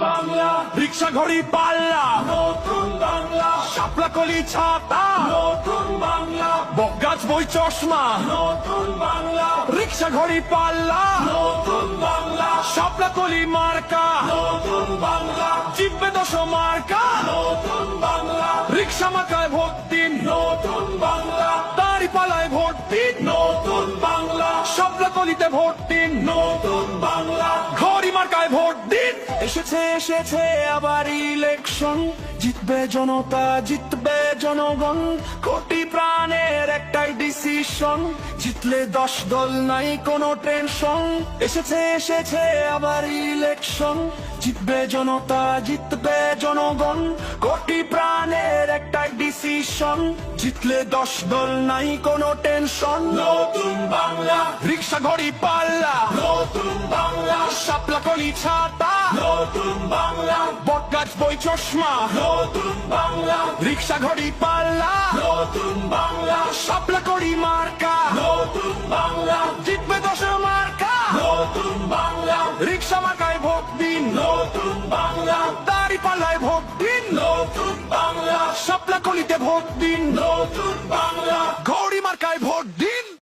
বাংলা, রিক্সা ঘড়ি পাল্লা, নতুন বাংলা, শাপলা কলি ছাতা, নতুন বাংলা, বকগাছ বই চশমা, নতুন বাংলা, রিক্সা ঘড়ি পাল্লা, নতুন বাংলা, শাপলা কলি মার্কা, নতুন বাংলা, জিতবে ১০ মার্কা, নতুন বাংলা, রিক্সা মার্কায় ভোট দিন, নতুন বাংলা, দাঁড়িপাল্লায় ভোট দিন, নতুন বাংলা, শাপলা কলিতে ভোট দিন, নতুন বাংলা, ঘড়ি মার্কায় ভোট দিন। এসেছে আবার ইলেকশন, জিতবে জনতা, জিতবে জনগণ, কোটি প্রাণের একটাই ডিসিশন, জিতলে 10 দল নাই কোনো টেনশন। এসেছে আবার ইলেকশন, জিতবে জনতা, জিতবে জনগণ, কোটি প্রাণের একটাই ডিসিশন, জিতলে 10 দল নাই কোনো টেনশন। নতুন বাংলা, রিক্সা ঘড়ি পাল্লা, নতুন বাংলা, শাপলা কলি ছাতা, নতুন বাংলা, বটগাছ বই চশমা, নতুন বাংলা, রিক্সা ঘড়ি পাল্লা, নতুন বাংলা, শাপলা কলি মার্কা, নতুন বাংলা, জিতবে 10 মার্কা, নতুন বাংলা, রিক্সা মার্কায় ভোট দিন, নতুন বাংলা, দাঁড়িপাল্লায় ভোট দিন, নতুন বাংলা, শাপলা কলিতে ভোট দিন, নতুন বাংলা, ঘড়ি মার্কায় ভোট